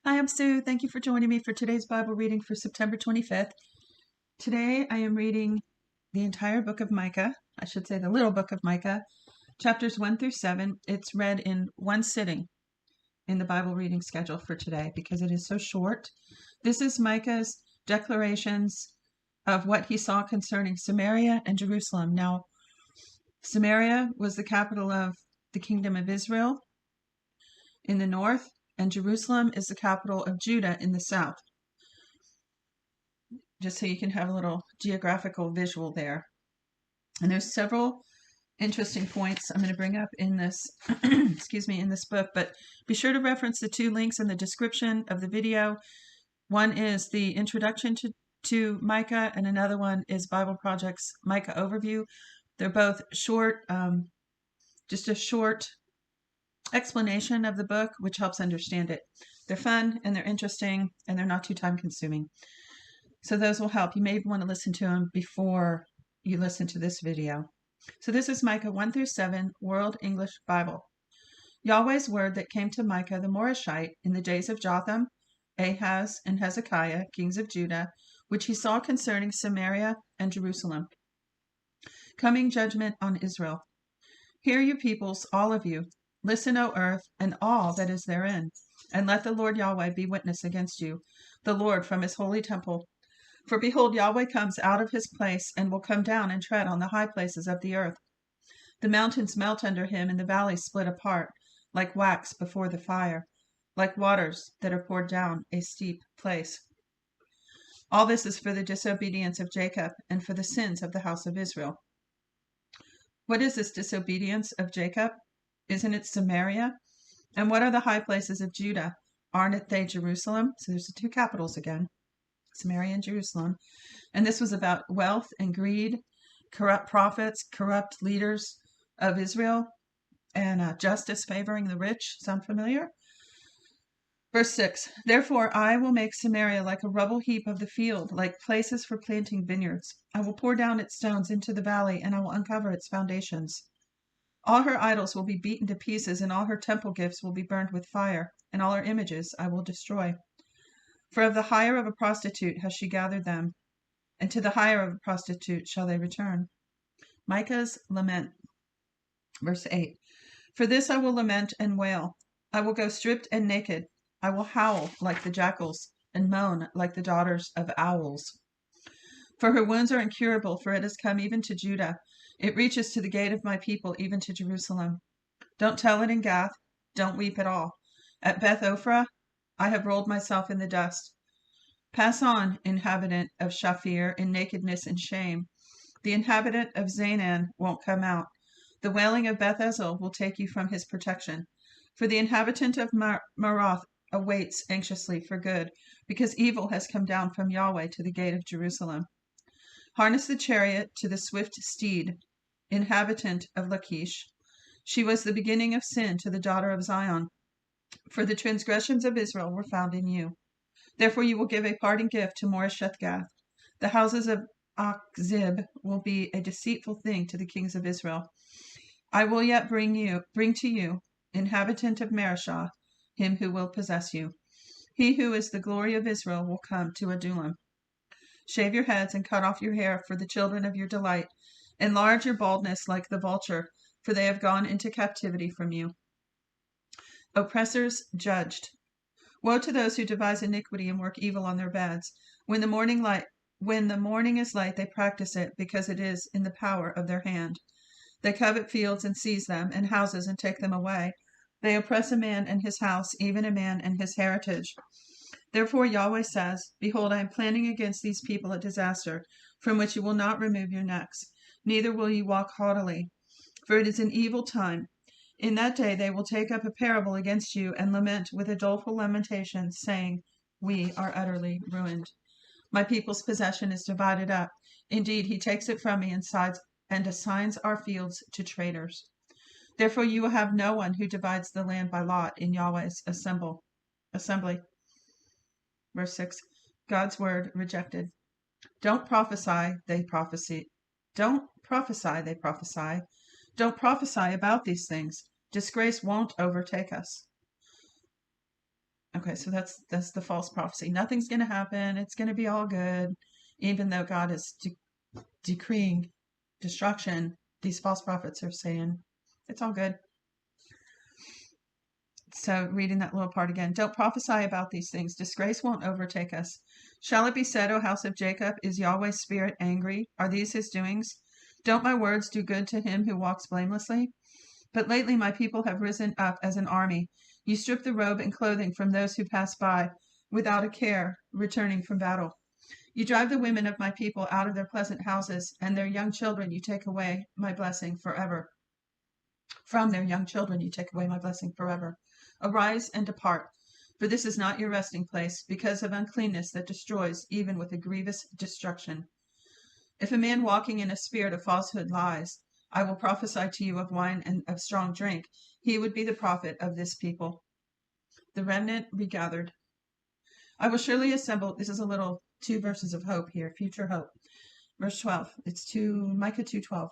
Hi, I'm Sue. Thank you for joining me for today's Bible reading for September 25th. Today I am reading the entire book of Micah. I should say the little book of Micah, chapters 1 through 7. It's read in one sitting in the Bible reading schedule for today because it is so short. This is Micah's declarations of what he saw concerning Samaria and Jerusalem. Now, Samaria was the capital of the kingdom of Israel in the north, and Jerusalem is the capital of Judah in the south. Just so you can have a little geographical visual there. And there's several interesting points I'm going to bring up in this, in this book, but be sure to reference the two links in the description of the video. One is the introduction to Micah, and another one is Bible Project's Micah overview. They're both short, just a short explanation of the book, which helps understand it. They're fun and they're interesting and they're not too time consuming. So those will help. You may want to listen to them before you listen to this video. So this is Micah 1 through 7, World English Bible. Yahweh's word that came to Micah the Morashite in the days of Jotham, Ahaz, and Hezekiah, kings of Judah, which he saw concerning Samaria and Jerusalem. Coming judgment on Israel. Hear, you peoples, all of you. Listen, O earth, and all that is therein. And let the Lord Yahweh be witness against you, the Lord from his holy temple. For behold, Yahweh comes out of his place and will come down and tread on the high places of the earth. The mountains melt under him and the valleys split apart, like wax before the fire, like waters that are poured down a steep place. All this is for the disobedience of Jacob and for the sins of the house of Israel. What is this disobedience of Jacob? Isn't it Samaria? And what are the high places of Judah? Aren't they Jerusalem? So there's the two capitals again. Samaria and Jerusalem. And this was about wealth and greed, corrupt prophets, corrupt leaders of Israel, and justice favoring the rich. Sound familiar? Verse 6, Therefore I will make Samaria like a rubble heap of the field, like places for planting vineyards. I will pour down its stones into the valley, and I will uncover its foundations. All her idols will be beaten to pieces, and all her temple gifts will be burned with fire, and all her images I will destroy. For of the hire of a prostitute has she gathered them, and to the hire of a prostitute shall they return. Micah's lament. Verse 8. For this I will lament and wail. I will go stripped and naked. I will howl like the jackals, and moan like the daughters of owls. For her wounds are incurable, for it has come even to Judah. It reaches to the gate of my people, even to Jerusalem. Don't tell it in Gath. Don't weep at all. At Beth Ophrah, I have rolled myself in the dust. Pass on, inhabitant of Shaphir, in nakedness and shame. The inhabitant of Zaanan won't come out. The wailing of Beth Ezel will take you from his protection. For the inhabitant of Maroth awaits anxiously for good, because evil has come down from Yahweh to the gate of Jerusalem. Harness the chariot to the swift steed, inhabitant of Lachish. She was the beginning of sin to the daughter of Zion, for the transgressions of Israel were found in you. Therefore you will give a parting gift to Moresheth-Gath. The houses of Achzib will be a deceitful thing to the kings of Israel. I will yet bring to you, inhabitant of Mareshah, him who will possess you. He who is the glory of Israel will come to Adullam. Shave your heads and cut off your hair for the children of your delight. Enlarge your baldness like the vulture, for they have gone into captivity from you. Oppressors judged. Woe to those who devise iniquity and work evil on their beds. When the morning is light, they practice it, because it is in the power of their hand. They covet fields and seize them, and houses and take them away. They oppress a man and his house, even a man and his heritage. Therefore Yahweh says, Behold, I am planning against these people a disaster, from which you will not remove your necks, neither will you walk haughtily, for it is an evil time. In that day they will take up a parable against you and lament with a doleful lamentation, saying, We are utterly ruined. My people's possession is divided up. Indeed, he takes it from me and assigns our fields to traders. Therefore you will have no one who divides the land by lot in Yahweh's assembly. Verse 6. God's word rejected. Don't prophesy, they prophesy. Don't prophesy, they prophesy. Don't prophesy about these things. Disgrace won't overtake us. Okay, so that's the false prophecy. Nothing's going to happen. It's going to be all good, even though God is decreeing destruction. These false prophets are saying it's all good. So reading that little part again. Don't prophesy about these things. Disgrace won't overtake us. Shall it be said, O house of Jacob, is Yahweh's spirit angry? Are these his doings? Don't my words do good to him who walks blamelessly? But lately my people have risen up as an army. You strip the robe and clothing from those who pass by, without a care, returning from battle. You drive the women of my people out of their pleasant houses, and their young children you take away my blessing forever. From their young children you take away my blessing forever. Arise and depart, for this is not your resting place, because of uncleanness that destroys, even with a grievous destruction. If a man walking in a spirit of falsehood lies, I will prophesy to you of wine and of strong drink. He would be the prophet of this people. The remnant regathered. I will surely assemble. This is a little 2 verses of hope here, future hope. Verse 12. It's Micah 2:12.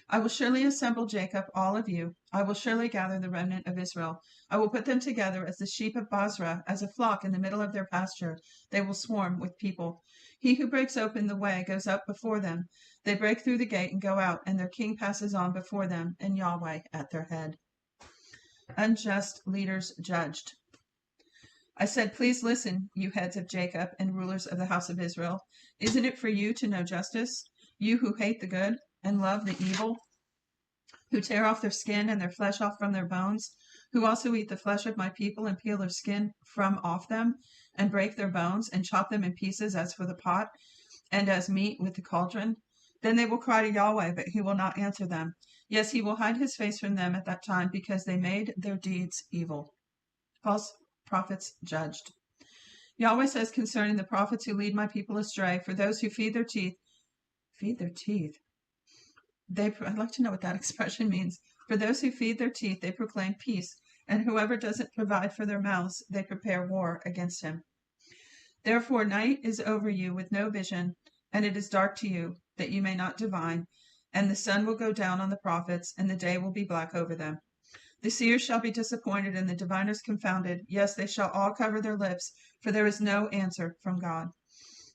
I will surely assemble Jacob, all of you. I will surely gather the remnant of Israel. I will put them together as the sheep of Basra, as a flock in the middle of their pasture. They will swarm with people. He who breaks open the way goes up before them. They break through the gate and go out, and their king passes on before them, and Yahweh at their head. Unjust leaders judged. I said, please listen, you heads of Jacob and rulers of the house of Israel. Isn't it for you to know justice? You who hate the good and love the evil, who tear off their skin and their flesh off from their bones, who also eat the flesh of my people and peel their skin from off them, and break their bones and chop them in pieces as for the pot, and as meat with the cauldron. Then they will cry to Yahweh, but he will not answer them. Yes, he will hide his face from them at that time, because they made their deeds evil. False prophets judged. Yahweh says concerning the prophets who lead my people astray, for those who feed their teeth, I'd like to know what that expression means. For those who feed their teeth, they proclaim peace, and whoever doesn't provide for their mouths, they prepare war against him. Therefore night is over you with no vision, and it is dark to you, that you may not divine, and the sun will go down on the prophets, and the day will be black over them. The seers shall be disappointed, and the diviners confounded. Yes, they shall all cover their lips, for there is no answer from God.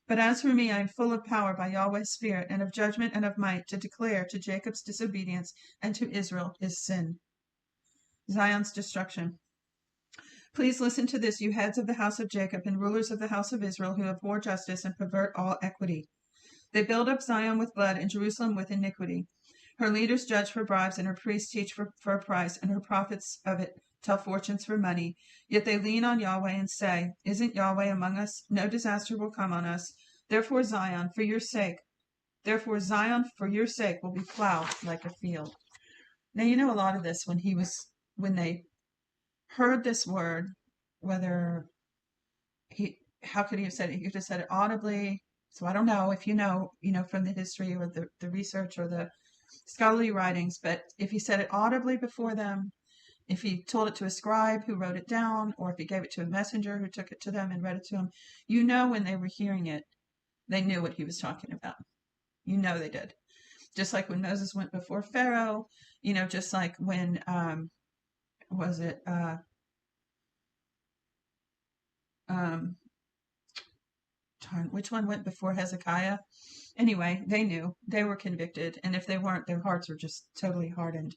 But as for me, I am full of power by Yahweh's Spirit, and of judgment and of might, to declare to Jacob's disobedience and to Israel his sin. Zion's destruction. Please listen to this, you heads of the house of Jacob and rulers of the house of Israel, who abhor justice and pervert all equity. They build up Zion with blood and Jerusalem with iniquity. Her leaders judge for bribes, and her priests teach for a price, and her prophets of it tell fortunes for money. Yet they lean on Yahweh and say, isn't Yahweh among us? No disaster will come on us. Therefore Zion, for your sake, will be plowed like a field. Now, you know a lot of this when they heard this word, how could he have said it? He could have said it audibly. So I don't know if you know from the history or the research or the scholarly writings, but if he said it audibly before them, if he told it to a scribe who wrote it down, or if he gave it to a messenger who took it to them and read it to them, when they were hearing it, they knew what he was talking about. They did. Just like when Moses went before Pharaoh, just like when, which one went before Hezekiah? Anyway, they knew. They were convicted, and if they weren't, their hearts were just totally hardened.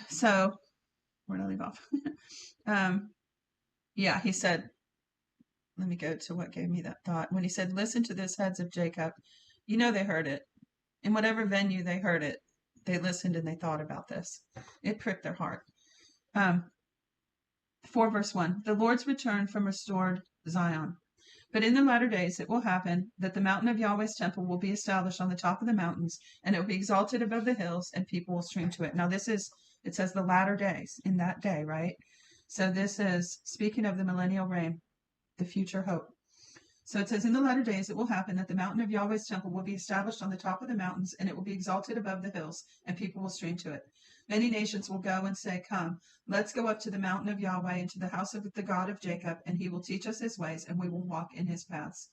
So where did I leave off? He said, let me go to what gave me that thought. When he said, listen to this, heads of Jacob, they heard it. In whatever venue they heard it, they listened and they thought about this. It pricked their heart. 4 verse 1, the Lord's return from restored Zion. But in the latter days it will happen that the mountain of Yahweh's temple will be established on the top of the mountains, and it will be exalted above the hills, and people will stream to it. Now it says the latter days, in that day, right? So this is speaking of the millennial reign, the future hope. So it says, in the latter days it will happen that the mountain of Yahweh's temple will be established on the top of the mountains, and it will be exalted above the hills, and people will stream to it. Many nations will go and say, come, let's go up to the mountain of Yahweh and to the house of the God of Jacob, and he will teach us his ways, and we will walk in his paths.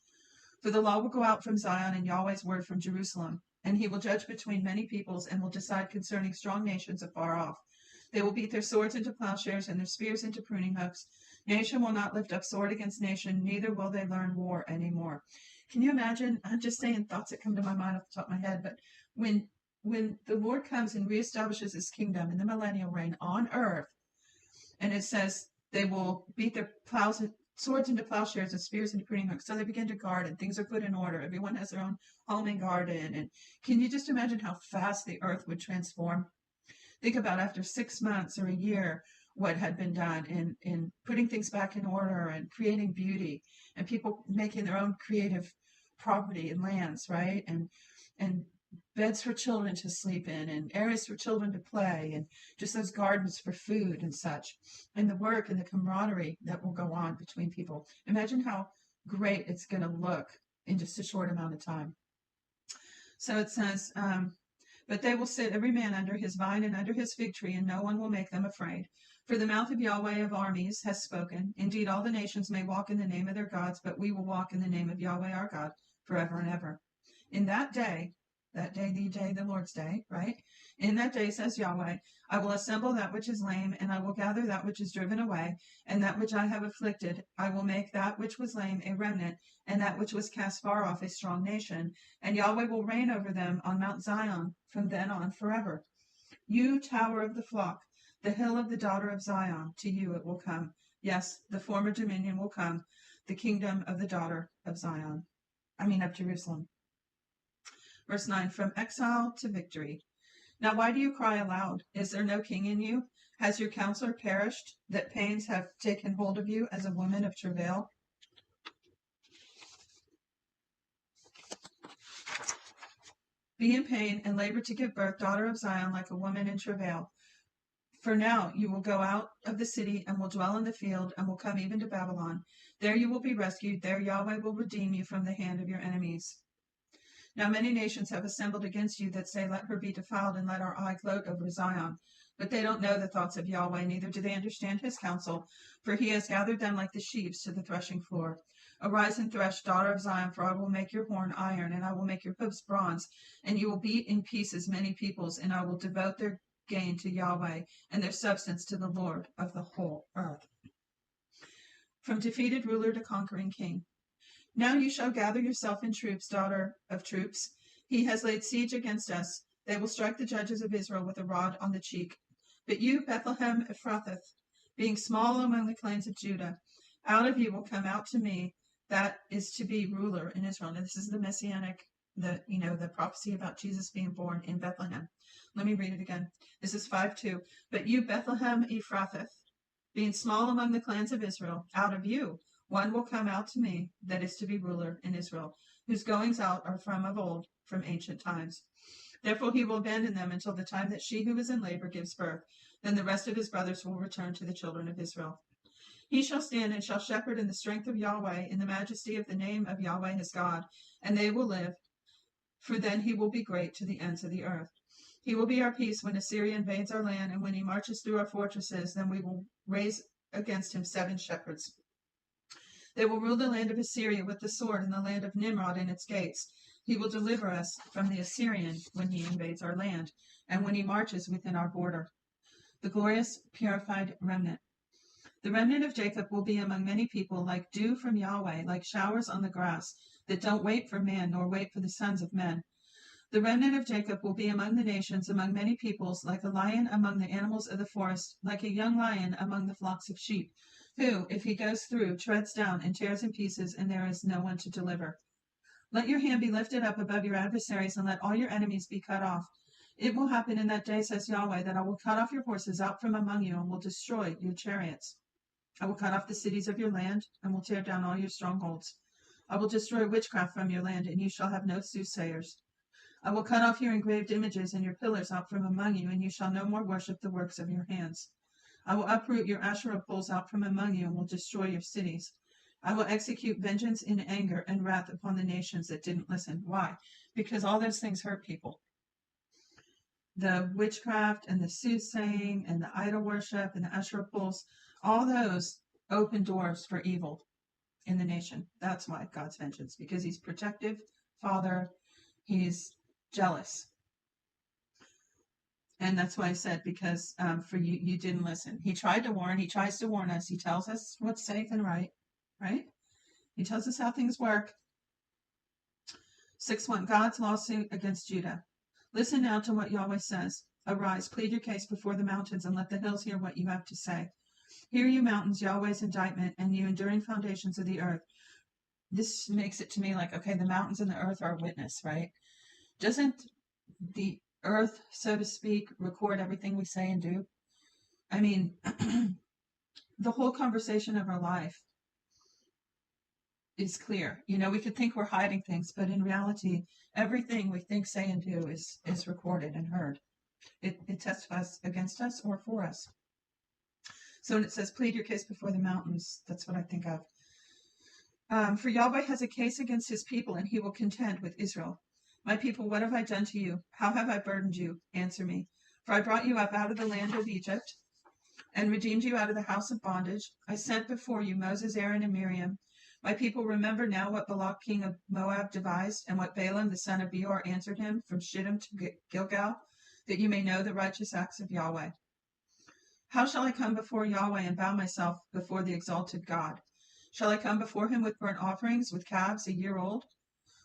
For the law will go out from Zion, and Yahweh's word from Jerusalem, and he will judge between many peoples, and will decide concerning strong nations afar off. They will beat their swords into plowshares and their spears into pruning hooks. Nation will not lift up sword against nation, neither will they learn war anymore. Can you imagine? I'm just saying thoughts that come to my mind off the top of my head, but when the Lord comes and reestablishes his kingdom in the millennial reign on earth, and it says they will beat their plows and swords into plowshares and spears into pruning hooks. So they begin to garden. Things are put in order. Everyone has their own home and garden. And can you just imagine how fast the earth would transform? Think about after 6 months or a year, what had been done in putting things back in order and creating beauty and people making their own creative property and lands, right? And beds for children to sleep in and areas for children to play and just those gardens for food and such, and the work and the camaraderie that will go on between people. Imagine how great it's going to look in just a short amount of time. So it says, but they will sit every man under his vine and under his fig tree, and no one will make them afraid. For the mouth of Yahweh of armies has spoken. Indeed, all the nations may walk in the name of their gods, but we will walk in the name of Yahweh our God forever and ever. In that day, the Lord's day, right? In that day, says Yahweh, I will assemble that which is lame, and I will gather that which is driven away, and that which I have afflicted. I will make that which was lame a remnant, and that which was cast far off a strong nation. And Yahweh will reign over them on Mount Zion from then on forever. You, tower of the flock, the hill of the daughter of Zion, to you it will come. Yes, the former dominion will come, the kingdom of the daughter of Zion. Of Jerusalem. Verse 9, from exile to victory. Now why do you cry aloud? Is there no king in you? Has your counselor perished, that pains have taken hold of you as a woman of travail? Be in pain and labor to give birth, daughter of Zion, like a woman in travail. For now you will go out of the city and will dwell in the field and will come even to Babylon. There you will be rescued. There Yahweh will redeem you from the hand of your enemies. Now many nations have assembled against you that say, let her be defiled and let our eye gloat over Zion. But they don't know the thoughts of Yahweh, neither do they understand his counsel, for he has gathered them like the sheaves to the threshing floor. Arise and thresh, daughter of Zion, for I will make your horn iron, and I will make your hooves bronze, and you will beat in pieces many peoples, and I will devote their gain to Yahweh, and their substance to the Lord of the whole earth. From defeated ruler to conquering king. Now you shall gather yourself in troops, daughter of troops. He has laid siege against us. They will strike the judges of Israel with a rod on the cheek. But you, Bethlehem Ephrathah, being small among the clans of Judah, out of you will come out to me that is to be ruler in Israel. Now, this is the messianic, the prophecy about Jesus being born in Bethlehem. Let me read it again. This is 5:2. But you, Bethlehem Ephrathah, being small among the clans of Israel, out of you one will come out to me that is to be ruler in Israel, whose goings out are from of old, from ancient times. Therefore he will abandon them until the time that she who is in labor gives birth. Then the rest of his brothers will return to the children of Israel. He shall stand and shall shepherd in the strength of Yahweh, in the majesty of the name of Yahweh his God, and they will live, for then he will be great to the ends of the earth. He will be our peace when Assyria invades our land, and when he marches through our fortresses, then we will raise against him 7 shepherds. They will rule the land of Assyria with the sword, and the land of Nimrod in its gates. He will deliver us from the Assyrian when he invades our land, and when he marches within our border. The glorious, purified remnant. The remnant of Jacob will be among many people, like dew from Yahweh, like showers on the grass, that don't wait for man, nor wait for the sons of men. The remnant of Jacob will be among the nations, among many peoples, like a lion among the animals of the forest, like a young lion among the flocks of sheep, who, if he goes through, treads down and tears in pieces, and there is no one to deliver. Let your hand be lifted up above your adversaries, and let all your enemies be cut off. It will happen in that day, says Yahweh, that I will cut off your horses out from among you, and will destroy your chariots. I will cut off the cities of your land, and will tear down all your strongholds. I will destroy witchcraft from your land, and you shall have no soothsayers. I will cut off your engraved images and your pillars out from among you, and you shall no more worship the works of your hands. I will uproot your Asherah poles out from among you, and will destroy your cities. I will execute vengeance in anger and wrath upon the nations that didn't listen. Why? Because all those things hurt people. The witchcraft and the soothsaying and the idol worship and the Asherah poles, all those open doors for evil in the nation. That's why God's vengeance, because he's protective, Father, he's jealous. And that's why I said, because for you, you didn't listen. He tried to warn, he tries to warn us. He tells us what's safe and right, right? He tells us how things work. 6:1, God's lawsuit against Judah. Listen now to what Yahweh says. Arise, plead your case before the mountains, and let the hills hear what you have to say. Hear, you mountains, Yahweh's indictment, and you enduring foundations of the earth. This makes it to me like, okay, the mountains and the earth are a witness, right? Doesn't the earth, so to speak, record everything we say and do? I mean, the whole conversation of our life is clear. You know, we could think we're hiding things, but in reality, everything we think, say, and do is recorded and heard. It testifies against us or for us. So when it says, plead your case before the mountains, that's what I think of. For Yahweh has a case against his people, and he will contend with Israel. My people, what have I done to you? How have I burdened you? Answer me. For I brought you up out of the land of Egypt and redeemed you out of the house of bondage. I sent before you Moses, Aaron, and Miriam. My people, remember now what Balak king of Moab devised, and what Balaam the son of Beor answered him from Shittim to Gilgal, that you may know the righteous acts of Yahweh. How shall I come before Yahweh and bow myself before the exalted God? Shall I come before him with burnt offerings, with calves a year old?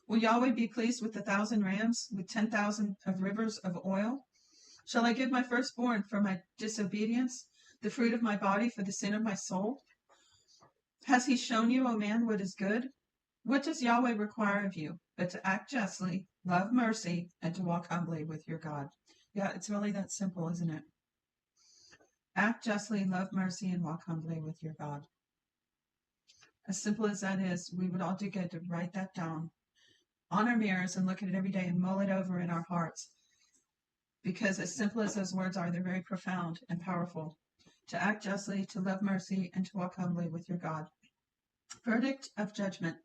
Will Yahweh be pleased with 1,000 rams, with 10,000 of rivers of oil? Shall I give my firstborn for my disobedience, the fruit of my body for the sin of my soul? Has he shown you, O man, what is good? What does Yahweh require of you but to act justly, love mercy, and to walk humbly with your God? Yeah, it's really that simple, isn't it? Act justly, love mercy, and walk humbly with your God. As simple as that is, we would all do good to write that down on our mirrors and look at it every day and mull it over in our hearts. Because as simple as those words are, they're very profound and powerful. To act justly, to love mercy, and to walk humbly with your God. Verdict of judgment.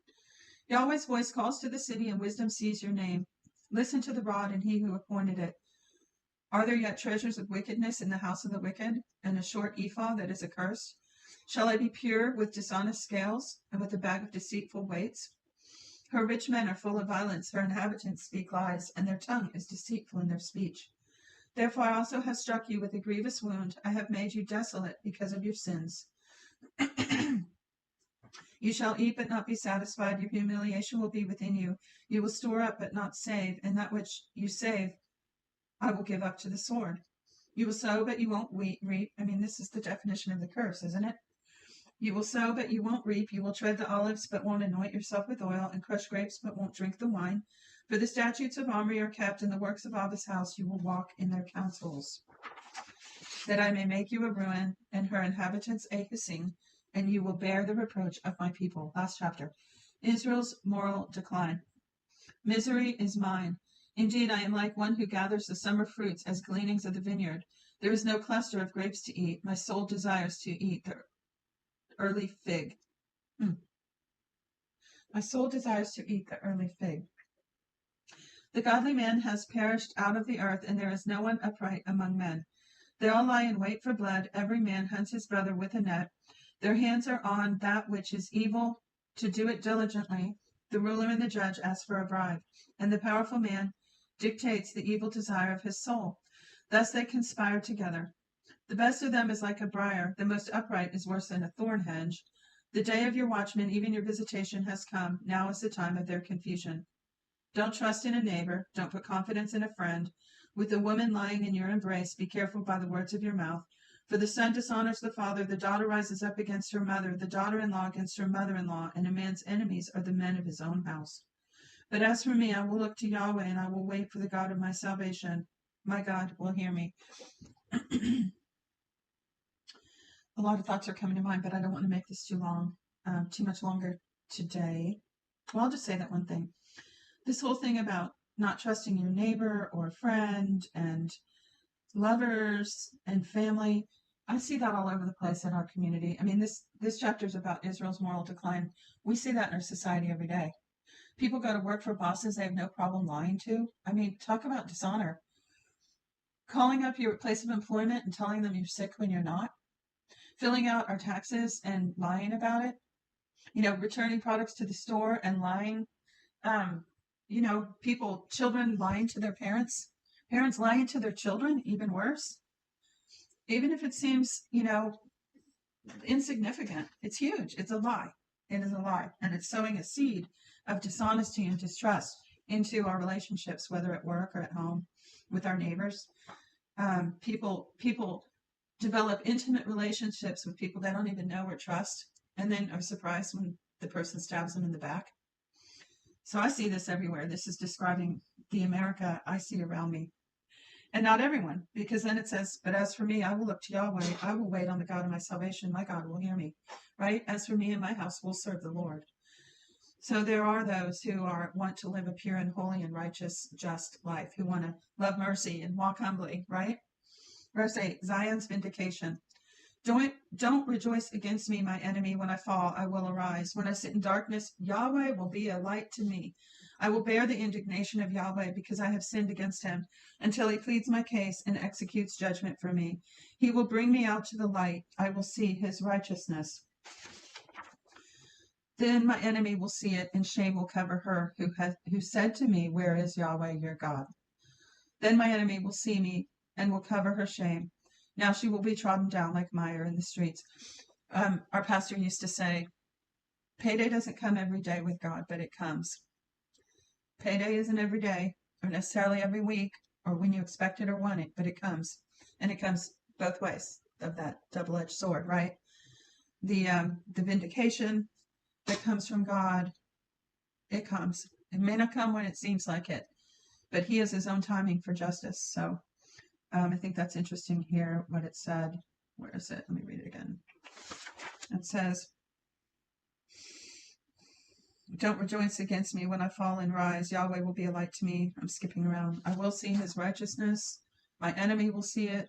Yahweh's voice calls to the city, and wisdom sees your name. Listen to the rod and he who appointed it. Are there yet treasures of wickedness in the house of the wicked, and a short ephah that is accursed? Shall I be pure with dishonest scales, and with a bag of deceitful weights? Her rich men are full of violence, her inhabitants speak lies, and their tongue is deceitful in their speech. Therefore I also have struck you with a grievous wound. I have made you desolate because of your sins. You shall eat but not be satisfied. Your humiliation will be within you. You will store up but not save, and that which you save I will give up to the sword. You will sow but you won't reap. I mean, this is the definition of the curse, isn't it? You will sow but you won't reap. You will tread the olives but won't anoint yourself with oil, and crush grapes but won't drink the wine. For the statutes of Omri are kept, and the works of Abba's house you will walk in their counsels. That I may make you a ruin, and her inhabitants a hissing, and you will bear the reproach of my people. Last chapter. Israel's moral decline. Misery is mine. Indeed, I am like one who gathers the summer fruits as gleanings of the vineyard. There is no cluster of grapes to eat. My soul desires to eat the early fig. My soul desires to eat the early fig. The godly man has perished out of the earth, and there is no one upright among men. They all lie in wait for blood. Every man hunts his brother with a net. Their hands are on that which is evil, to do it diligently. The ruler and the judge ask for a bribe, and the powerful man dictates the evil desire of his soul. Thus they conspire together. The best of them is like a briar. The most upright is worse than a thorn hedge. The day of your watchmen, even your visitation, has come. Now is the time of their confusion. Don't trust in a neighbor. Don't put confidence in a friend. With a woman lying in your embrace, be careful by the words of your mouth. For the son dishonors the father, the daughter rises up against her mother, the daughter-in-law against her mother-in-law, and a man's enemies are the men of his own house. But as for me, I will look to Yahweh, and I will wait for the God of my salvation. My God will hear me. A lot of thoughts are coming to mind, but I don't want to make this too much longer today. Well, I'll just say that one thing. This whole thing about not trusting your neighbor or friend and lovers and family, I see that all over the place in our community. I mean, this chapter is about Israel's moral decline. We see that in our society every day. People go to work for bosses they have no problem lying to. I mean, talk about dishonor. Calling up your place of employment and telling them you're sick when you're not. Filling out our taxes and lying about it. Returning products to the store and lying. Children lying to their parents Parents lying to their children, even worse. Even if it seems, insignificant, it's huge. It's a lie. It is a lie. And it's sowing a seed of dishonesty and distrust into our relationships, whether at work or at home, with our neighbors. People develop intimate relationships with people they don't even know or trust, and then are surprised when the person stabs them in the back. So I see this everywhere. This is describing the America I see around me. And not everyone, because then it says, but as for me, I will look to Yahweh. I will wait on the God of my salvation. My God will hear me, right? As for me and my house, we'll serve the Lord. So there are those who want to live a pure and holy and righteous, just life, who want to love mercy and walk humbly, right? Verse 8, Zion's vindication. Don't rejoice against me, my enemy. When I fall, I will arise. When I sit in darkness, Yahweh will be a light to me. I will bear the indignation of Yahweh because I have sinned against him, until he pleads my case and executes judgment for me. He will bring me out to the light. I will see his righteousness. Then my enemy will see it, and shame will cover her who said to me, where is Yahweh your God? Then my enemy will see me and will cover her shame. Now she will be trodden down like mire in the streets. Our pastor used to say, payday doesn't come every day with God, but it comes. Payday isn't every day or necessarily every week or when you expect it or want it, but it comes. And it comes both ways of that double-edged sword, right? The vindication that comes from God, it comes. It may not come when it seems like it, but he has his own timing for justice. So I think that's interesting here, what it said. Where is it? Let me read it again. It says, don't rejoice against me when I fall and rise. Yahweh will be a light to me. I'm skipping around. I will see his righteousness. My enemy will see it.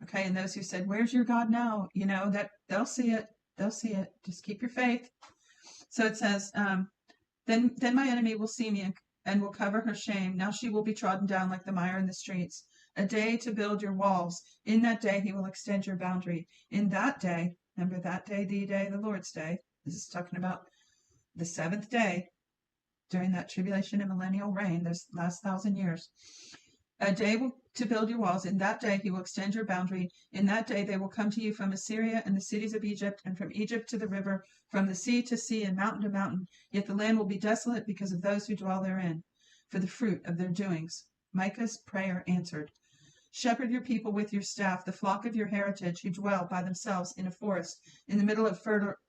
Okay, and those who said, where's your God now? That they'll see it. They'll see it. Just keep your faith. So it says, then my enemy will see me and will cover her shame. Now she will be trodden down like the mire in the streets. A day to build your walls. In that day he will extend your boundary. In that day, remember that day, the Lord's day. This is talking about the seventh day during that tribulation and millennial reign, those last 1,000 years. A day to build your walls. In that day he will extend your boundary. In that day they will come to you from Assyria and the cities of Egypt, and from Egypt to the river, from the sea to sea and mountain to mountain. Yet the land will be desolate because of those who dwell therein, for the fruit of their doings. Micah's prayer answered. Shepherd your people with your staff, the flock of your heritage, who dwell by themselves in a forest, in the middle of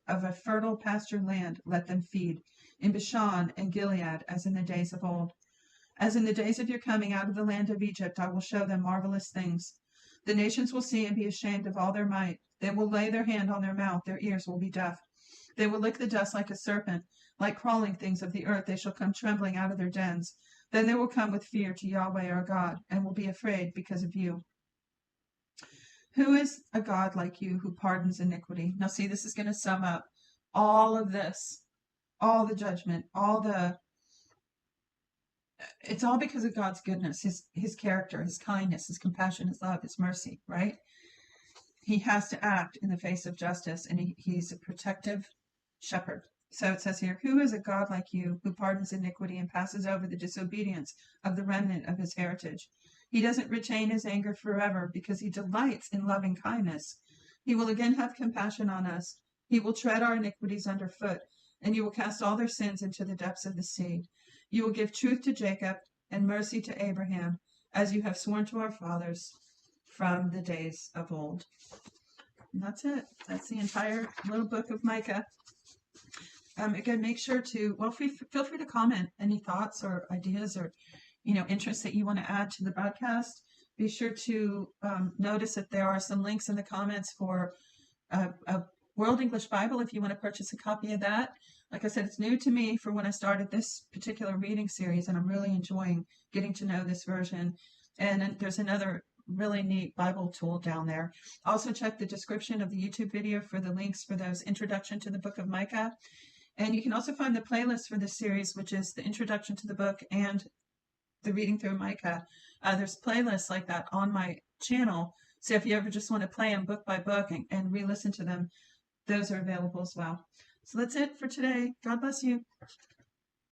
a fertile pasture land. Let them feed in Bashan and Gilead, as in the days of old. As in the days of your coming out of the land of Egypt, I will show them marvelous things. The nations will see and be ashamed of all their might. They will lay their hand on their mouth, their ears will be deaf. They will lick the dust like a serpent, like crawling things of the earth. They shall come trembling out of their dens. Then they will come with fear to Yahweh our God, and will be afraid because of you. Who is a God like you who pardons iniquity? Now see, this is going to sum up all of this, all the judgment, it's all because of God's goodness, his character, his kindness, his compassion, his love, his mercy, right? He has to act in the face of justice, and he's a protective shepherd. So it says here, who is a God like you who pardons iniquity and passes over the disobedience of the remnant of his heritage? He doesn't retain his anger forever because he delights in loving kindness. He will again have compassion on us. He will tread our iniquities underfoot, and you will cast all their sins into the depths of the sea. You will give truth to Jacob and mercy to Abraham, as you have sworn to our fathers from the days of old. And that's it. That's the entire little book of Micah. Again, make sure to, feel free to comment any thoughts or ideas or, interests that you want to add to the broadcast. Be sure to notice that there are some links in the comments for a World English Bible if you want to purchase a copy of that. Like I said, it's new to me for when I started this particular reading series, and I'm really enjoying getting to know this version. And there's another really neat Bible tool down there. Also check the description of the YouTube video for the links for those introduction to the book of Micah. And you can also find the playlist for this series, which is the introduction to the book and the reading through Micah. There's playlists like that on my channel. So if you ever just want to play them book by book and re-listen to them, those are available as well. So that's it for today. God bless you.